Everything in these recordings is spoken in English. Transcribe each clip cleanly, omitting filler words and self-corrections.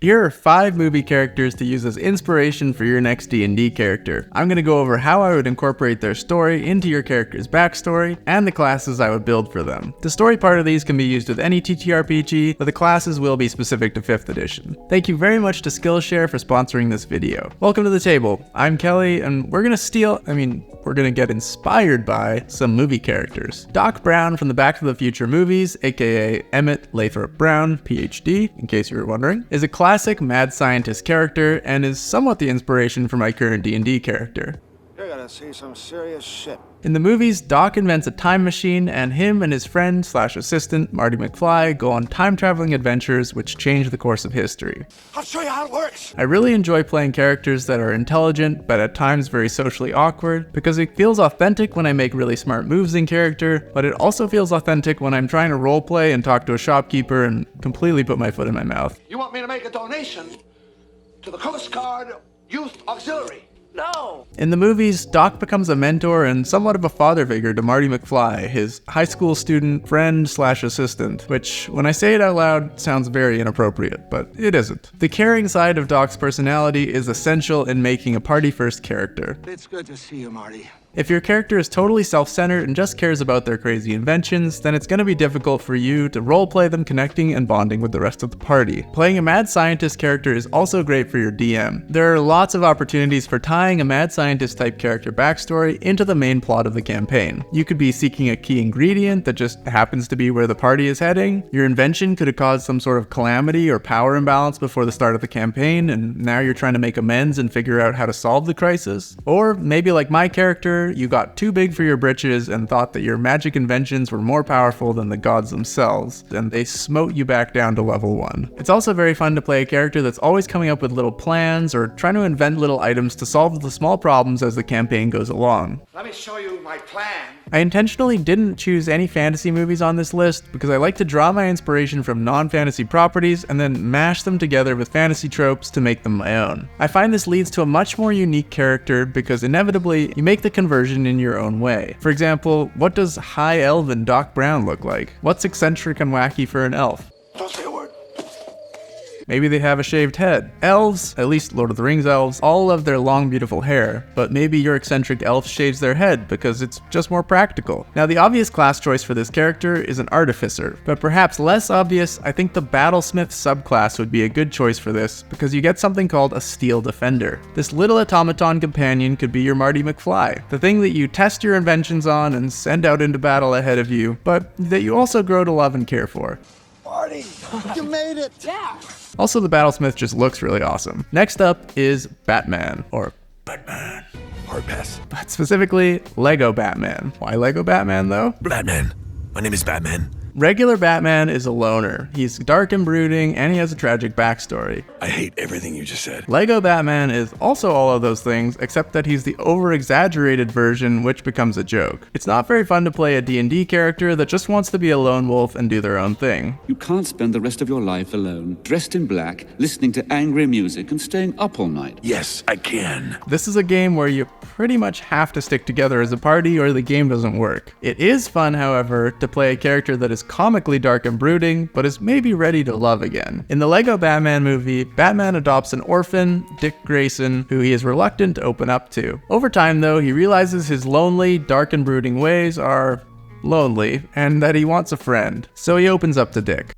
Here are 5 movie characters to use as inspiration for your next D&D character. I'm going to go over how I would incorporate their story into your character's backstory, and the classes I would build for them. The story part of these can be used with any TTRPG, but the classes will be specific to 5th edition. Thank you very much to Skillshare for sponsoring this video. Welcome to the table. I'm Kelly, and we're going to get inspired by some movie characters. Doc Brown from the Back to the Future movies, aka Emmett Lathrop Brown, PhD, in case you were wondering, is a classic mad scientist character and is somewhat the inspiration for my current D&D character. You're gonna see some serious shit. In the movies, Doc invents a time machine, and him and his friend/assistant, Marty McFly, go on time-traveling adventures which change the course of history. I'll show you how it works! I really enjoy playing characters that are intelligent, but at times very socially awkward, because it feels authentic when I make really smart moves in character, but it also feels authentic when I'm trying to roleplay and talk to a shopkeeper and completely put my foot in my mouth. You want me to make a donation to the Coast Guard Youth Auxiliary? No! In the movies, Doc becomes a mentor and somewhat of a father figure to Marty McFly, his high school student friend/assistant, which, when I say it out loud, sounds very inappropriate, but it isn't. The caring side of Doc's personality is essential in making a party-first character. It's good to see you, Marty. If your character is totally self-centered and just cares about their crazy inventions, then it's going to be difficult for you to roleplay them connecting and bonding with the rest of the party. Playing a mad scientist character is also great for your DM. There are lots of opportunities for tying a mad scientist type character backstory into the main plot of the campaign. You could be seeking a key ingredient that just happens to be where the party is heading. Your invention could have caused some sort of calamity or power imbalance before the start of the campaign, and now you're trying to make amends and figure out how to solve the crisis. Or maybe like my character, you got too big for your britches and thought that your magic inventions were more powerful than the gods themselves, and they smote you back down to level 1. It's also very fun to play a character that's always coming up with little plans or trying to invent little items to solve the small problems as the campaign goes along. Let me show you my plan. I intentionally didn't choose any fantasy movies on this list because I like to draw my inspiration from non-fantasy properties and then mash them together with fantasy tropes to make them my own. I find this leads to a much more unique character because inevitably you make the conversion in your own way. For example, what does High Elven Doc Brown look like? What's eccentric and wacky for an elf? Don't say a word. Maybe they have a shaved head. Elves, at least Lord of the Rings elves, all love their long beautiful hair, but maybe your eccentric elf shaves their head because it's just more practical. Now the obvious class choice for this character is an artificer, but perhaps less obvious, I think the battlesmith subclass would be a good choice for this because you get something called a steel defender. This little automaton companion could be your Marty McFly, the thing that you test your inventions on and send out into battle ahead of you, but that you also grow to love and care for. Marty, you made it! Yeah! Also, the Battlesmith just looks really awesome. Next up is Batman, or Batman. Hard pass. But specifically, Lego Batman. Why Lego Batman though? Batman. My name is Batman. Regular Batman is a loner. He's dark and brooding, and he has a tragic backstory. I hate everything you just said. Lego Batman is also all of those things, except that he's the over-exaggerated version, which becomes a joke. It's not very fun to play a D&D character that just wants to be a lone wolf and do their own thing. You can't spend the rest of your life alone, dressed in black, listening to angry music and staying up all night. Yes, I can. This is a game where you pretty much have to stick together as a party or the game doesn't work. It is fun, however, to play a character that is comically dark and brooding, but is maybe ready to love again. In the Lego Batman movie, Batman adopts an orphan, Dick Grayson, who he is reluctant to open up to. Over time, though, he realizes his lonely, dark and brooding ways are lonely, and that he wants a friend. So he opens up to Dick.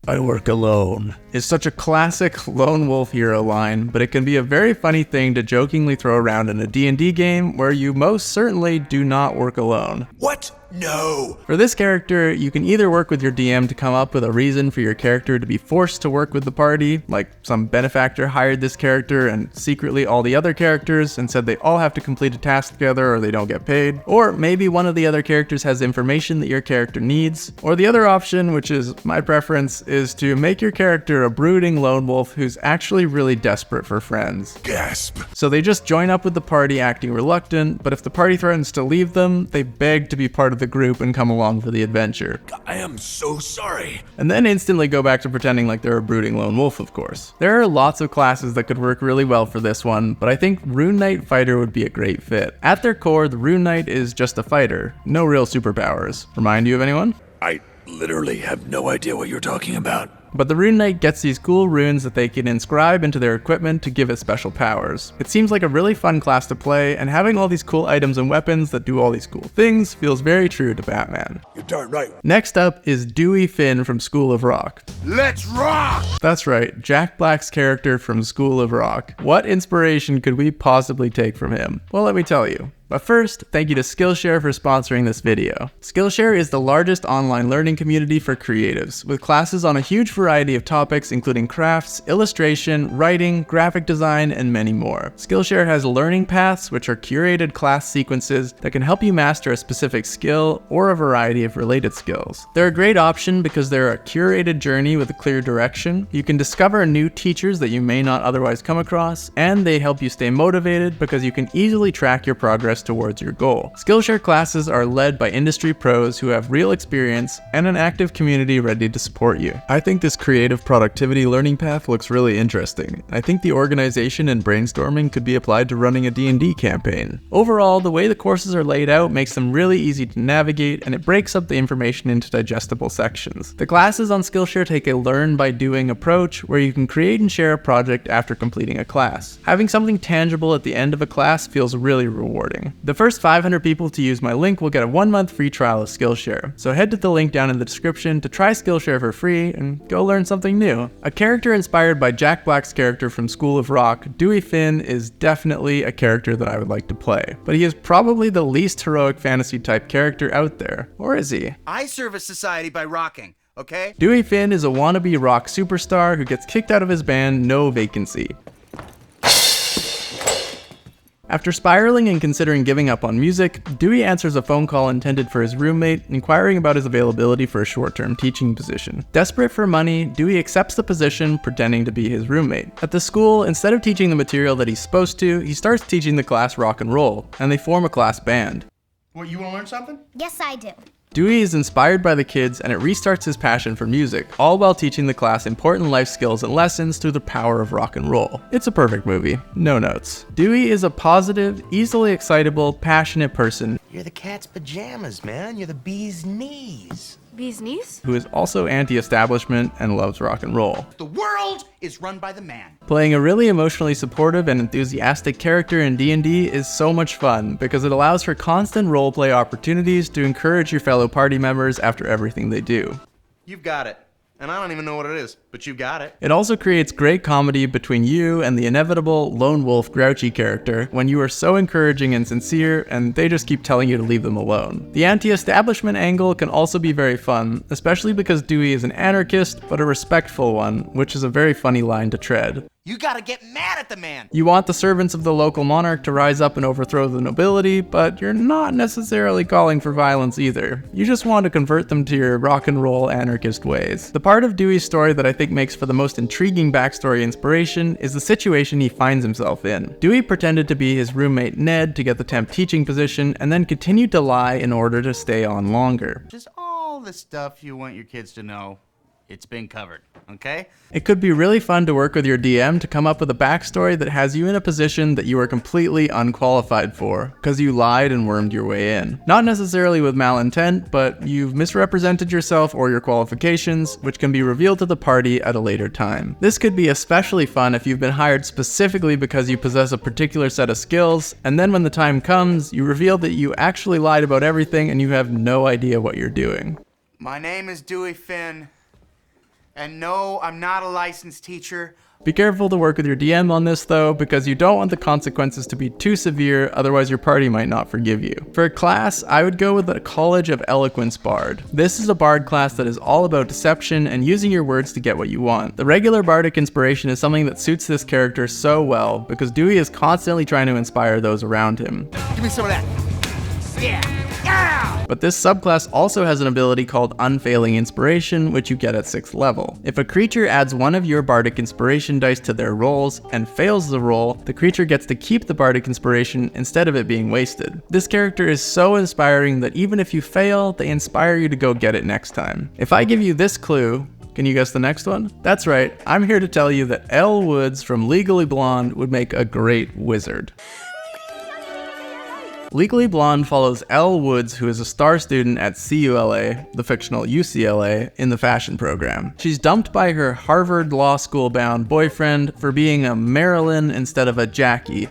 I work alone is such a classic lone wolf hero line, but it can be a very funny thing to jokingly throw around in a D&D game where you most certainly do not work alone. What? No. For this character, you can either work with your DM to come up with a reason for your character to be forced to work with the party, like some benefactor hired this character and secretly all the other characters and said they all have to complete a task together or they don't get paid, or maybe one of the other characters has information that your character needs, or the other option, which is my preference, is to make your character a brooding lone wolf who's actually really desperate for friends. Gasp. So they just join up with the party acting reluctant, but if the party threatens to leave them, they beg to be part of the group and come along for the adventure. I am so sorry. And then instantly go back to pretending like they're a brooding lone wolf, of course. There are lots of classes that could work really well for this one, but I think Rune Knight Fighter would be a great fit. At their core, the Rune Knight is just a fighter, no real superpowers. Remind you of anyone? I literally have no idea what you're talking about. but the Rune Knight gets these cool runes that they can inscribe into their equipment to give it special powers. It seems like a really fun class to play, and having all these cool items and weapons that do all these cool things feels very true to Batman. You're darn right. Next up is Dewey Finn from School of Rock. Let's rock! That's right, Jack Black's character from School of Rock. What inspiration could we possibly take from him? Well, let me tell you. But first, thank you to Skillshare for sponsoring this video. Skillshare is the largest online learning community for creatives, with classes on a huge variety of topics including crafts, illustration, writing, graphic design, and many more. Skillshare has learning paths, which are curated class sequences that can help you master a specific skill or a variety of related skills. They're a great option because they're a curated journey with a clear direction. You can discover new teachers that you may not otherwise come across, and they help you stay motivated because you can easily track your progress towards your goal. Skillshare classes are led by industry pros who have real experience and an active community ready to support you. I think this creative productivity learning path looks really interesting. I think the organization and brainstorming could be applied to running a D&D campaign. Overall, the way the courses are laid out makes them really easy to navigate, and it breaks up the information into digestible sections. The classes on Skillshare take a learn by doing approach where you can create and share a project after completing a class. Having something tangible at the end of a class feels really rewarding. The first 500 people to use my link will get a 1-month free trial of Skillshare, so head to the link down in the description to try Skillshare for free and go learn something new. A character inspired by Jack Black's character from School of Rock, Dewey Finn is definitely a character that I would like to play, but he is probably the least heroic fantasy type character out there, or is he? I service society by rocking, okay? Dewey Finn is a wannabe rock superstar who gets kicked out of his band No Vacancy. After spiraling and considering giving up on music, Dewey answers a phone call intended for his roommate, inquiring about his availability for a short-term teaching position. Desperate for money, Dewey accepts the position, pretending to be his roommate. At the school, instead of teaching the material that he's supposed to, he starts teaching the class rock and roll, and they form a class band. What, you want to learn something? Yes, I do. Dewey is inspired by the kids, and it restarts his passion for music, all while teaching the class important life skills and lessons through the power of rock and roll. It's a perfect movie. No notes. Dewey is a positive, easily excitable, passionate person You're the cat's pajamas, man. You're the bee's knees. Bee's knees? who is also anti-establishment and loves rock and roll. The world is run by the man. Playing a really emotionally supportive and enthusiastic character in D&D is so much fun because it allows for constant roleplay opportunities to encourage your fellow party members after everything they do. You've got it. And I don't even know what it is, but you got it. It also creates great comedy between you and the inevitable lone wolf grouchy character when you are so encouraging and sincere and they just keep telling you to leave them alone. The anti-establishment angle can also be very fun, especially because Dewey is an anarchist but a respectful one, which is a very funny line to tread. You gotta get mad at the man. You want the servants of the local monarch to rise up and overthrow the nobility, but you're not necessarily calling for violence either. You just want to convert them to your rock and roll anarchist ways. The part of Dewey's story that I think makes for the most intriguing backstory inspiration is the situation he finds himself in. Dewey pretended to be his roommate Ned to get the temp teaching position and then continued to lie in order to stay on longer. Just all the stuff you want your kids to know, it's been covered, okay? It could be really fun to work with your DM to come up with a backstory that has you in a position that you are completely unqualified for, because you lied and wormed your way in. Not necessarily with malintent, but you've misrepresented yourself or your qualifications, which can be revealed to the party at a later time. This could be especially fun if you've been hired specifically because you possess a particular set of skills, and then when the time comes, you reveal that you actually lied about everything and you have no idea what you're doing. My name is Dewey Finn. And no, I'm not a licensed teacher. Be careful to work with your DM on this though, because you don't want the consequences to be too severe, otherwise your party might not forgive you. For a class, I would go with a College of Eloquence Bard. This is a bard class that is all about deception and using your words to get what you want. The regular bardic inspiration is something that suits this character so well, because Dewey is constantly trying to inspire those around him. Give me some of that. Yeah. But this subclass also has an ability called Unfailing Inspiration, which you get at 6th level. If a creature adds one of your bardic inspiration dice to their rolls and fails the roll, the creature gets to keep the bardic inspiration instead of it being wasted. This character is so inspiring that even if you fail, they inspire you to go get it next time. If I give you this clue, can you guess the next one? That's right, I'm here to tell you that Elle Woods from Legally Blonde would make a great wizard. Legally Blonde follows Elle Woods, who is a star student at CULA, the fictional UCLA, in the fashion program. She's dumped by her Harvard Law School bound boyfriend for being a Marilyn instead of a Jackie.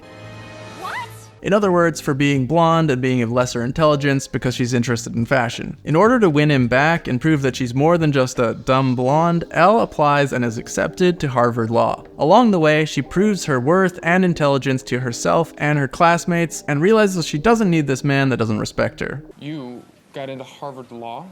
In other words, for being blonde and being of lesser intelligence because she's interested in fashion. In order to win him back and prove that she's more than just a dumb blonde, Elle applies and is accepted to Harvard Law. Along the way, she proves her worth and intelligence to herself and her classmates and realizes she doesn't need this man that doesn't respect her. You got into Harvard Law?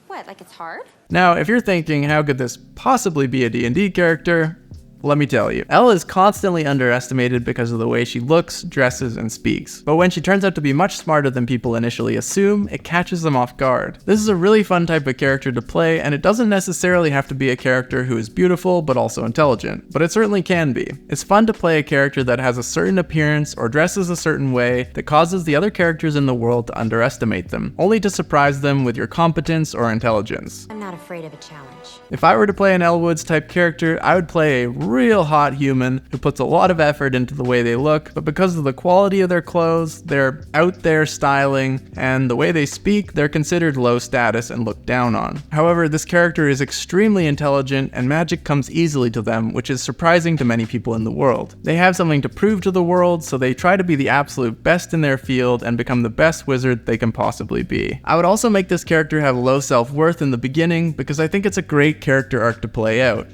What, like it's hard? Now, if you're thinking, how could this possibly be a D&D character? Let me tell you, Elle is constantly underestimated because of the way she looks, dresses, and speaks. But when she turns out to be much smarter than people initially assume, it catches them off guard. This is a really fun type of character to play, and it doesn't necessarily have to be a character who is beautiful but also intelligent, but it certainly can be. It's fun to play a character that has a certain appearance or dresses a certain way that causes the other characters in the world to underestimate them, only to surprise them with your competence or intelligence. I'm not afraid of a challenge. If I were to play an Elle Woods type character, I would play a real hot human who puts a lot of effort into the way they look, but because of the quality of their clothes, their out there styling, and the way they speak, they're considered low status and looked down on. However, this character is extremely intelligent and magic comes easily to them, which is surprising to many people in the world. They have something to prove to the world, so they try to be the absolute best in their field and become the best wizard they can possibly be. I would also make this character have low self-worth in the beginning because I think it's a great character arc to play out.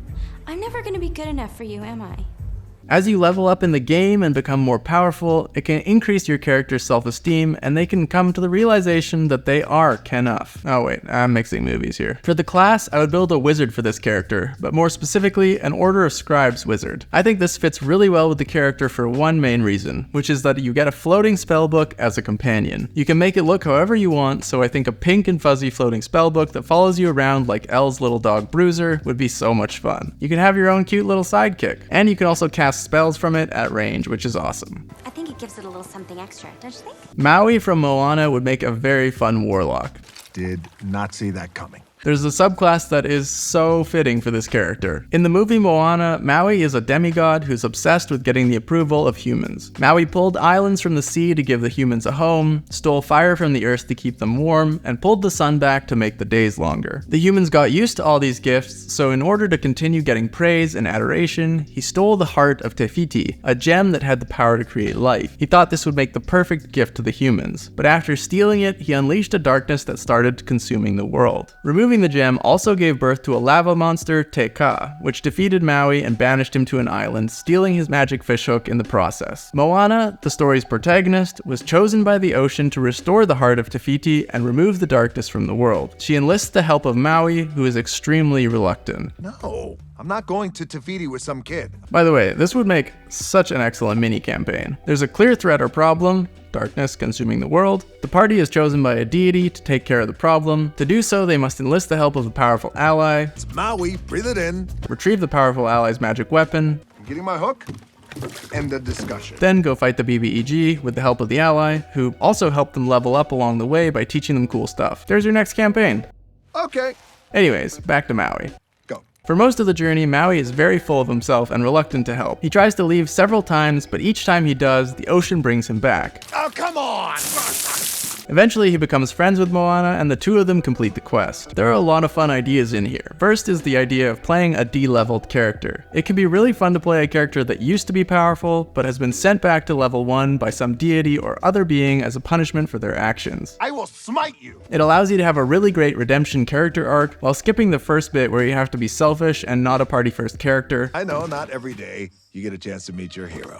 I'm never gonna be good enough for you, am I? As you level up in the game and become more powerful, it can increase your character's self-esteem, and they can come to the realization that they are Kenuff. Oh wait, I'm mixing movies here. For the class, I would build a wizard for this character, but more specifically, an Order of Scribes wizard. I think this fits really well with the character for one main reason, which is that you get a floating spellbook as a companion. You can make it look however you want, so I think a pink and fuzzy floating spellbook that follows you around like Elle's little dog Bruiser would be so much fun. You can have your own cute little sidekick, and you can also cast spells from it at range, which is awesome. I think it gives it a little something extra, don't you think? Maui from Moana would make a very fun warlock. Did not see that coming. There's a subclass that is so fitting for this character. In the movie Moana, Maui is a demigod who's obsessed with getting the approval of humans. Maui pulled islands from the sea to give the humans a home, stole fire from the earth to keep them warm, and pulled the sun back to make the days longer. The humans got used to all these gifts, so in order to continue getting praise and adoration, he stole the heart of Te Fiti, a gem that had the power to create life. He thought this would make the perfect gift to the humans, but after stealing it, he unleashed a darkness that started consuming the world. Removing the gem also gave birth to a lava monster, Te Ka, which defeated Maui and banished him to an island, stealing his magic fishhook in the process. Moana, the story's protagonist, was chosen by the ocean to restore the heart of Te Fiti and remove the darkness from the world. She enlists the help of Maui, who is extremely reluctant. No, I'm not going to Te Fiti with some kid. By the way, this would make such an excellent mini-campaign. There's a clear threat or problem, darkness consuming the world. The party is chosen by a deity to take care of the problem. To do so, they must enlist the help of a powerful ally, It's Maui, breathe it in. retrieve the powerful ally's magic weapon, I'm getting my hook. End the discussion. then go fight the BBEG with the help of the ally, who also helped them level up along the way by teaching them cool stuff. There's your next campaign. Okay, Anyways, back to Maui. go. For most of the journey, Maui is very full of himself and reluctant to help. He tries to leave several times, but each time he does, the ocean brings him back. Oh, come on! Eventually, he becomes friends with Moana, and the two of them complete the quest. There are a lot of fun ideas in here. First is the idea of playing a D-leveled character. It can be really fun to play a character that used to be powerful, but has been sent back to level 1 by some deity or other being as a punishment for their actions. I will smite you! It allows you to have a really great redemption character arc, while skipping the first bit where you have to be selfish and not a party-first character, I know, not every day you get a chance to meet your hero.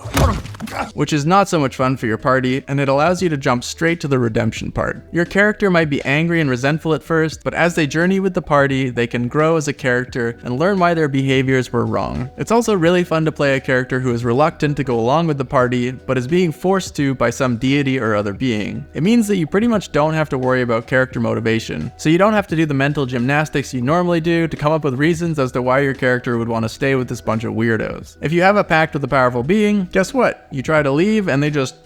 which is not so much fun for your party, and it allows you to jump straight to the redemption part. Your character might be angry and resentful at first, but as they journey with the party, they can grow as a character and learn why their behaviors were wrong. It's also really fun to play a character who is reluctant to go along with the party, but is being forced to by some deity or other being. It means that you pretty much don't have to worry about character motivation, so you don't have to do the mental gymnastics you normally do to come up with reasons as to why your character would want to stay with this bunch of weirdos. If you have a pact with a powerful being, guess what? You try to leave and they just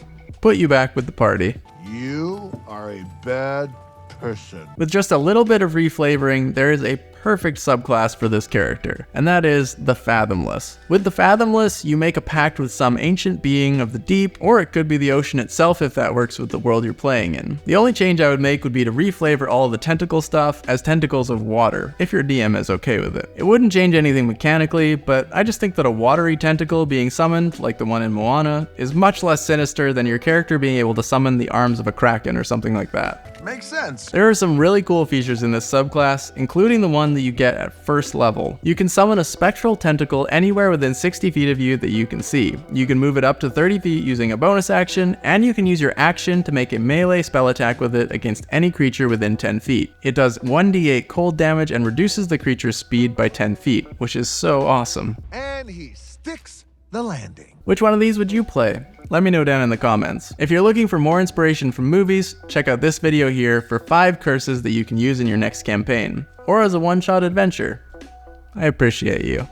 put you back with the party. You are a bad person. With just a little bit of reflavoring, there is a perfect subclass for this character, and that is the Fathomless. With the Fathomless, you make a pact with some ancient being of the deep, or it could be the ocean itself if that works with the world you're playing in. The only change I would make would be to reflavor all of the tentacle stuff as tentacles of water, if your DM is okay with it. It wouldn't change anything mechanically, but I just think that a watery tentacle being summoned, like the one in Moana, is much less sinister than your character being able to summon the arms of a kraken or something like that. Makes sense. There are some really cool features in this subclass, including the one that you get at first level. You can summon a spectral tentacle anywhere within 60 feet of you that you can see. You can move it up to 30 feet using a bonus action, and you can use your action to make a melee spell attack with it against any creature within 10 feet. It does 1d8 cold damage and reduces the creature's speed by 10 feet, which is so awesome. And he sticks the landing. Which one of these would you play? Let me know down in the comments. If you're looking for more inspiration from movies, check out this video here for 5 curses that you can use in your next campaign, or as a one-shot adventure. I appreciate you.